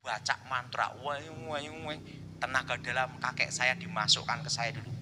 baca mantra, tenaga dalam kakek saya dimasukkan ke saya dulu,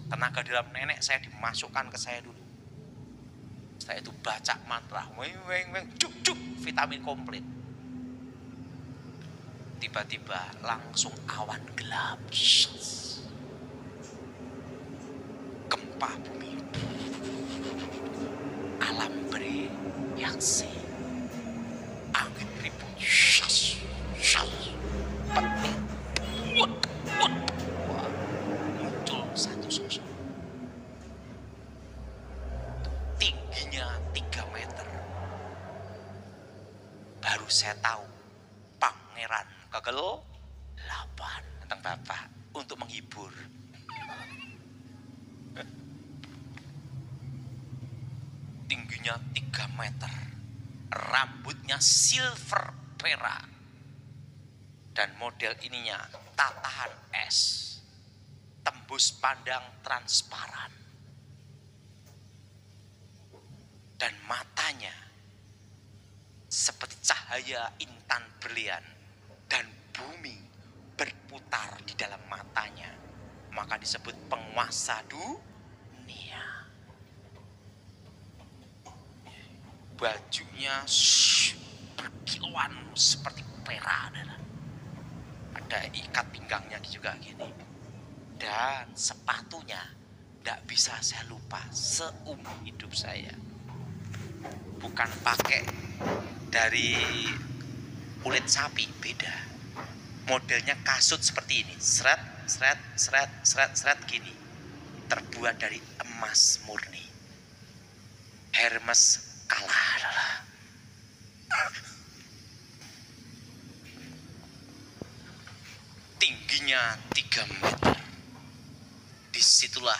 tenaga dalam nenek saya dimasukkan ke saya dulu. Setelah itu baca mantra, cuk, vitamin komplit. Tiba-tiba langsung awan gelap, gempa bumi, alam bereaksi, angin ribut, petir, muncul satu sosok tingginya 3 meter. Baru saya tahu pangeran kegelapan tentang Bapak untuk menghibur. Tingginya 3 meter, rambutnya silver perak, dan model ininya tatahan es, tembus pandang transparan, dan matanya seperti cahaya intan berlian, dan bumi berputar di dalam matanya. Maka disebut penguasa dunia. Bajunya berkilauan seperti perak, ada ikat pinggangnya juga gini, dan sepatunya tidak bisa saya lupa seumur hidup saya. Bukan pakai dari kulit sapi, beda. Modelnya kasut seperti ini, seret gini, terbuat dari emas murni. Hermes kalah. Tingginya 3 meter. Disitulah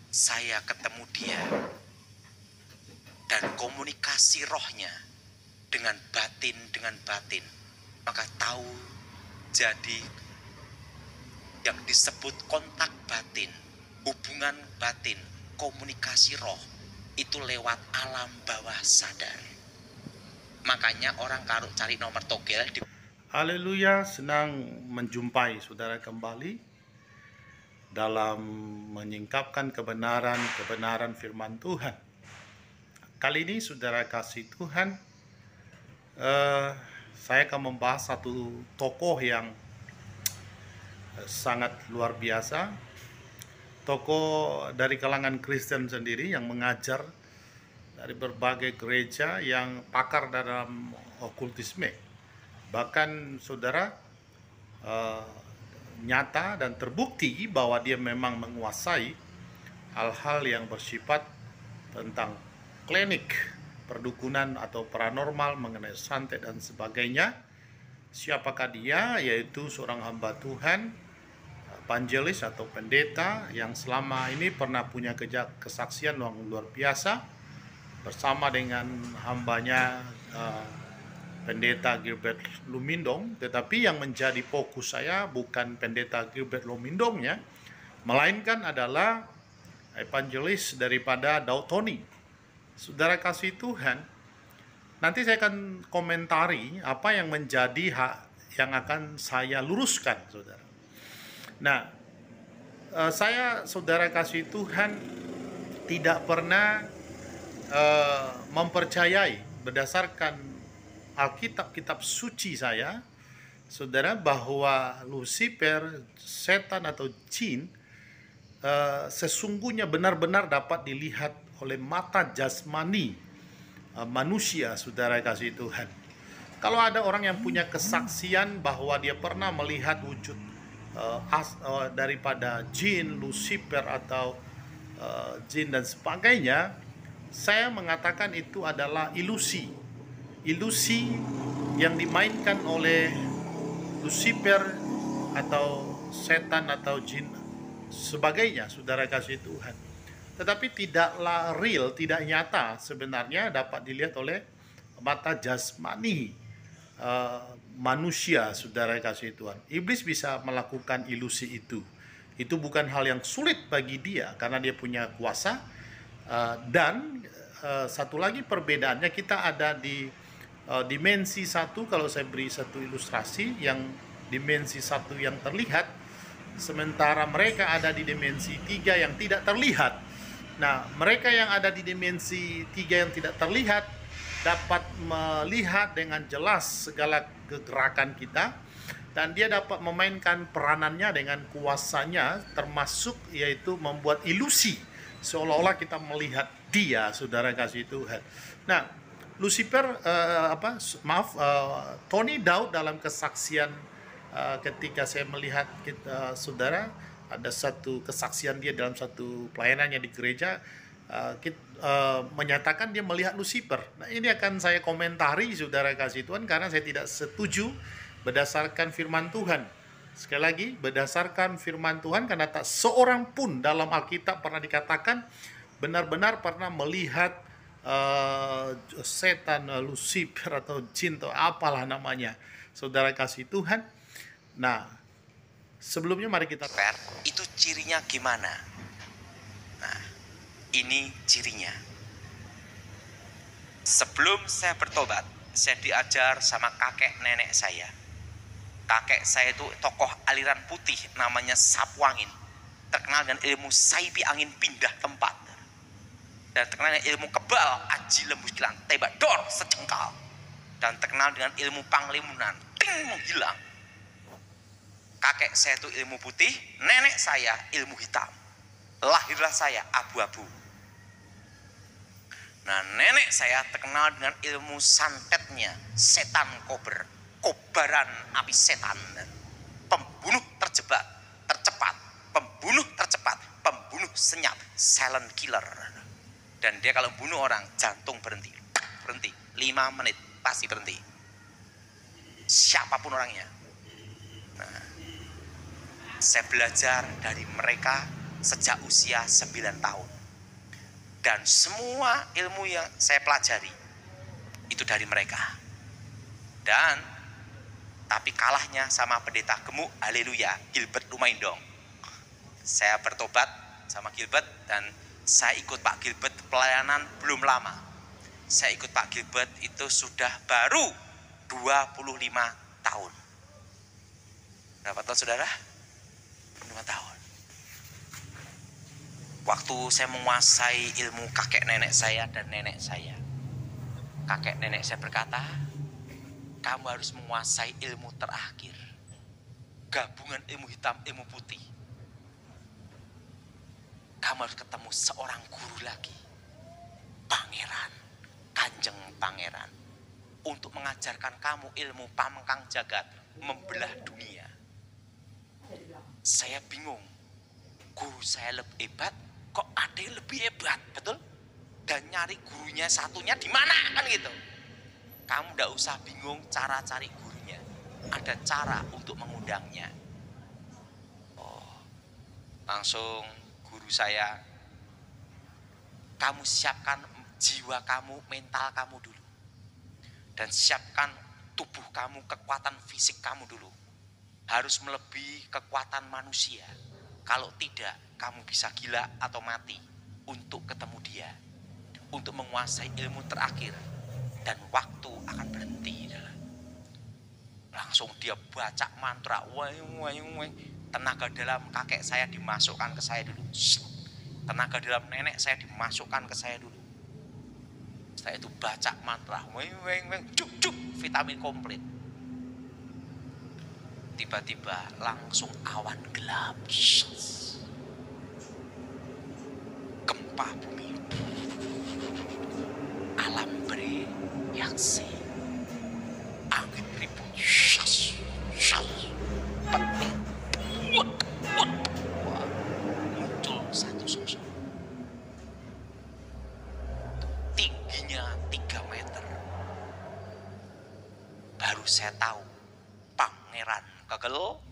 saya ketemu dia, dan komunikasi rohnya dengan batin, maka tahu jadi yang disebut kontak batin, hubungan batin, komunikasi roh itu lewat alam bawah sadar. Makanya orang kalau cari nomor togel di... Haleluya, senang menjumpai saudara kembali dalam menyingkapkan kebenaran firman Tuhan. Kali ini saudara kasih Tuhan, saya akan membahas satu tokoh yang sangat luar biasa, tokoh dari kalangan Kristen sendiri yang mengajar dari berbagai gereja, yang pakar dalam okultisme. Bahkan saudara, nyata dan terbukti bahwa dia memang menguasai hal-hal yang bersifat tentang klinik, perdukunan atau paranormal, mengenai santet dan sebagainya. Siapakah dia? Yaitu seorang hamba Tuhan, evangelis atau pendeta, yang selama ini pernah punya kesaksian yang luar biasa bersama dengan hambanya pendeta Gilbert Lumindong. Tetapi yang menjadi fokus saya bukan pendeta Gilbert Lumindongnya, melainkan adalah evangelis daripada Daud Tony. Saudara kasih Tuhan, nanti saya akan komentari apa yang menjadi hak yang akan saya luruskan, saudara. Nah, saya, saudara kasih Tuhan, tidak pernah mempercayai berdasarkan Alkitab, kitab suci saya, saudara, bahwa Lucifer, setan atau jin, sesungguhnya benar-benar dapat dilihat oleh mata jasmani manusia, saudara kasih Tuhan. Kalau ada orang yang punya kesaksian bahwa dia pernah melihat wujud daripada jin, Lucifer atau jin dan sebagainya, saya mengatakan itu adalah ilusi yang dimainkan oleh Lucifer atau setan atau jin sebagainya, saudara kasih Tuhan. Tetapi tidaklah real, tidak nyata sebenarnya dapat dilihat oleh mata jasmani manusia, saudara kasih Tuhan. Iblis bisa melakukan ilusi itu. Itu bukan hal yang sulit bagi dia karena dia punya kuasa. Dan satu lagi perbedaannya, kita ada di dimensi satu, kalau saya beri satu ilustrasi, yang dimensi satu yang terlihat, sementara mereka ada di dimensi tiga yang tidak terlihat. Nah, mereka yang ada di dimensi tiga yang tidak terlihat dapat melihat dengan jelas segala kegerakan kita, dan dia dapat memainkan peranannya dengan kuasanya, termasuk yaitu membuat ilusi seolah-olah kita melihat dia, saudara kasih Tuhan. Nah, Lucifer, Tony Daud dalam kesaksian, ketika saya melihat saudara, ada satu kesaksian dia dalam satu pelayanannya di gereja, menyatakan dia melihat Lucifer. Nah, ini akan saya komentari, saudara kasih Tuhan, karena saya tidak setuju berdasarkan firman Tuhan. Sekali lagi, berdasarkan firman Tuhan, karena tak seorang pun dalam Alkitab pernah dikatakan benar-benar pernah melihat setan, Lucifer atau jin atau apalah namanya, saudara kasih Tuhan. Nah, sebelumnya mari kita itu cirinya gimana. Nah, ini cirinya. Sebelum saya bertobat, saya diajar sama kakek nenek saya. Kakek saya itu tokoh aliran putih, namanya Sapu Angin, terkenal dengan ilmu saipi angin pindah tempat, dan terkenal dengan ilmu kebal, aji lembus kilan, tembak dor sejengkal, dan terkenal dengan ilmu panglimunan, ting menghilang. Kakek saya itu ilmu putih, nenek saya ilmu hitam. Lahirlah saya abu-abu. Nah, nenek saya terkenal dengan ilmu santetnya, setan kober, kobaran api setan, pembunuh tercepat, pembunuh tercepat, pembunuh senyap, silent killer. Dan dia kalau bunuh orang, jantung berhenti, 5 menit pasti berhenti, siapapun orangnya. Nah, saya belajar dari mereka sejak usia 9 tahun. Dan semua ilmu yang saya pelajari itu dari mereka. Dan tapi kalahnya sama pendeta gemuk, haleluya, Gilbert Lumaindong. Saya bertobat sama Gilbert, dan saya ikut Pak Gilbert pelayanan belum lama. Saya ikut Pak Gilbert itu sudah baru 25 tahun. Berapa tahun, saudara? 25 tahun. Waktu saya menguasai ilmu kakek nenek saya dan nenek saya, kakek nenek saya berkata, kamu harus menguasai ilmu terakhir, gabungan ilmu hitam, ilmu putih. Kamu harus ketemu seorang guru lagi, pangeran, kanjeng pangeran, untuk mengajarkan kamu ilmu pamengkang jagat, membelah dunia. Saya bingung, guru saya lebih hebat, kok ada yang lebih hebat, betul? Dan nyari gurunya satunya di mana, kan gitu. Kamu tidak usah bingung cara cari gurunya, ada cara untuk mengundangnya. Oh, langsung guru saya, kamu siapkan jiwa kamu, mental kamu dulu, dan siapkan tubuh kamu, kekuatan fisik kamu dulu, harus melebihi kekuatan manusia. Kalau tidak, kamu bisa gila atau mati untuk ketemu dia, untuk menguasai ilmu terakhir, dan waktu akan berhenti. Langsung dia baca mantra, tenaga dalam kakek saya dimasukkan ke saya dulu, tenaga dalam nenek saya dimasukkan ke saya dulu. Saya itu baca mantra, cuk, vitamin komplit. Tiba-tiba langsung awan gelap, gempa bumi, alam bereaksi, angin ribut, petir, muncul satu sosok, tingginya 3 meter. Baru saya tahu, pangeran kagel.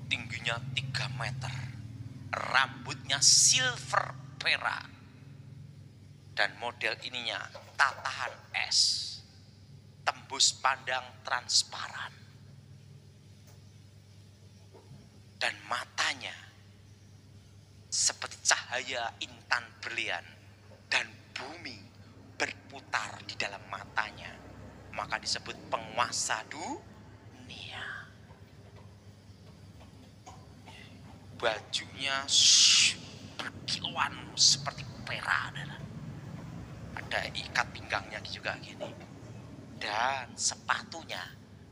Tingginya 3 meter, rambutnya silver perak, dan model ininya tatahan es, tembus pandang transparan, dan matanya seperti cahaya intan berlian, dan bumi berputar di dalam matanya, maka disebut penguasa dunia. Bajunya berkilauan seperti perak, ada ikat pinggangnya juga gini, dan sepatunya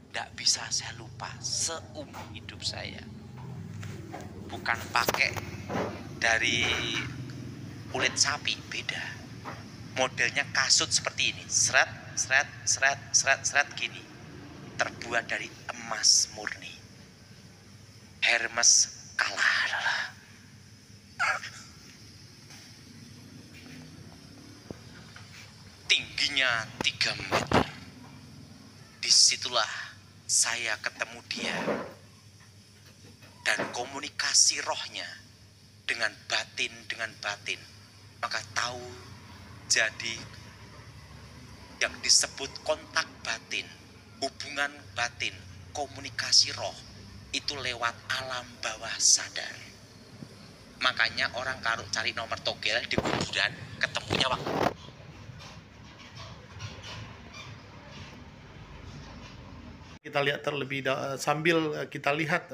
tidak bisa saya lupa seumur hidup saya. Bukan pakai dari kulit sapi, beda. Modelnya kasut seperti ini, seret, seret, seret, seret, seret gini, terbuat dari emas murni. Hermes kalah. Tingginya 3 meter. Disitulah saya ketemu dia. Dan komunikasi rohnya dengan batin. Maka tahu jadi yang disebut kontak batin, hubungan batin, komunikasi roh itu lewat alam bawah sadar. Makanya orang kalau cari nomor togel di kuburan ketemunya waktu kita lihat sambil kita lihat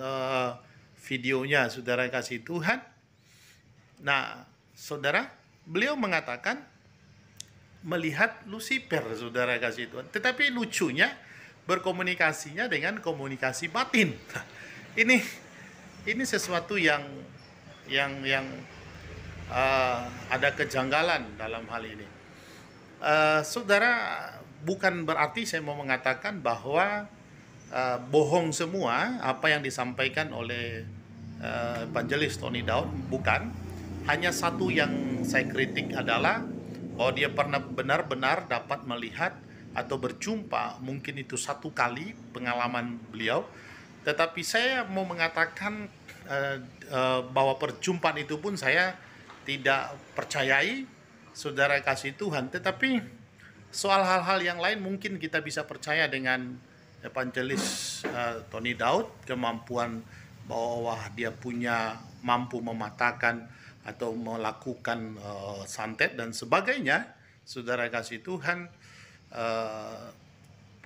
videonya, saudara kasih Tuhan. Nah, saudara, beliau mengatakan melihat Lucifer, saudara kasih Tuhan. Tetapi lucunya berkomunikasinya dengan komunikasi batin. Ini sesuatu yang ada kejanggalan dalam hal ini. Saudara, bukan berarti saya mau mengatakan bahwa bohong semua apa yang disampaikan oleh evangelis Tony Daud, bukan. Hanya satu yang saya kritik adalah bahwa dia pernah benar-benar dapat melihat atau berjumpa, mungkin itu 1 kali pengalaman beliau, tetapi saya mau mengatakan bahwa perjumpaan itu pun saya tidak percayai, saudara kasih Tuhan. Tetapi soal hal-hal yang lain mungkin kita bisa percaya dengan evangelis Tony Daud, kemampuan bahwa dia punya mampu mematahkan atau melakukan santet dan sebagainya, saudara kasih Tuhan.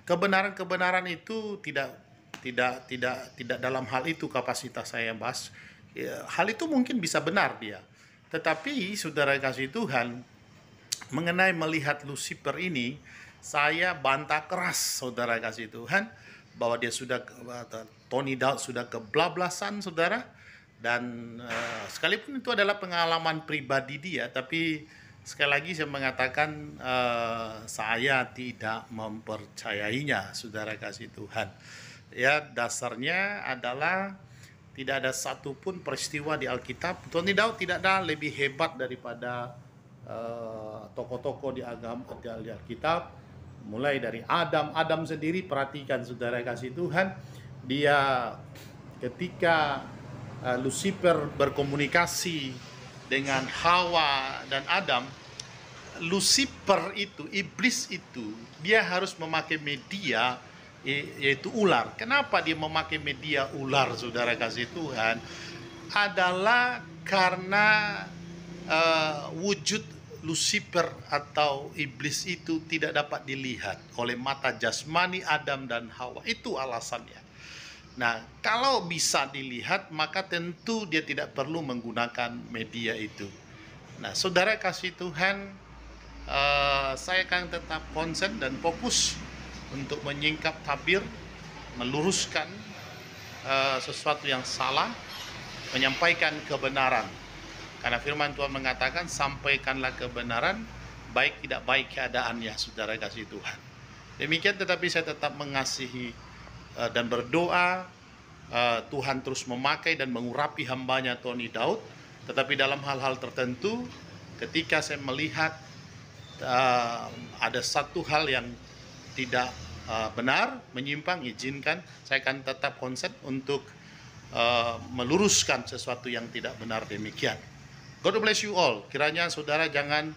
Kebenaran itu tidak dalam hal itu kapasitas saya bahas. Hal itu mungkin bisa benar dia, tetapi saudara kasih Tuhan, mengenai melihat Lucifer ini, saya bantah keras, saudara kasih Tuhan, bahwa dia sudah, Tony Daud sudah kebablasan, saudara. Dan sekalipun itu adalah pengalaman pribadi dia, tapi sekali lagi saya mengatakan saya tidak mempercayainya, saudara kasih Tuhan. Ya, dasarnya adalah tidak ada satupun peristiwa di Alkitab. Tony Daud tidak ada lebih hebat daripada tokoh-tokoh di agama di Alkitab. Mulai dari Adam sendiri, perhatikan saudara kasih Tuhan, dia ketika Lucifer berkomunikasi dengan Hawa dan Adam, Lucifer itu, iblis itu, dia harus memakai media, yaitu ular. Kenapa dia memakai media ular, saudara kasih Tuhan? Adalah karena wujud Lucifer atau iblis itu tidak dapat dilihat oleh mata jasmani Adam dan Hawa. Itu alasannya. Nah, kalau bisa dilihat, maka tentu dia tidak perlu menggunakan media itu. Nah, saudara kasih Tuhan, saya akan tetap konsen dan fokus untuk menyingkap tabir, meluruskan sesuatu yang salah, menyampaikan kebenaran. Karena firman Tuhan mengatakan, sampaikanlah kebenaran, baik tidak baik keadaannya, saudara kasih Tuhan. Demikian, tetapi saya tetap mengasihi dan berdoa Tuhan terus memakai dan mengurapi hambanya Tony Daud. Tetapi dalam hal-hal tertentu, ketika saya melihat ada satu hal yang tidak benar, menyimpang, izinkan, saya akan tetap konsen untuk meluruskan sesuatu yang tidak benar demikian. God bless you all. Kiranya saudara jangan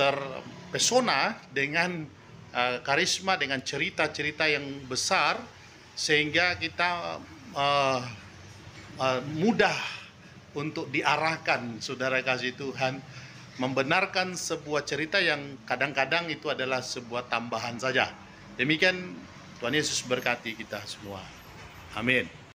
terpesona dengan karisma, dengan cerita-cerita yang besar, sehingga kita mudah untuk diarahkan, saudara kasih Tuhan, membenarkan sebuah cerita yang kadang-kadang itu adalah sebuah tambahan saja. Demikian, Tuhan Yesus berkati kita semua. Amin.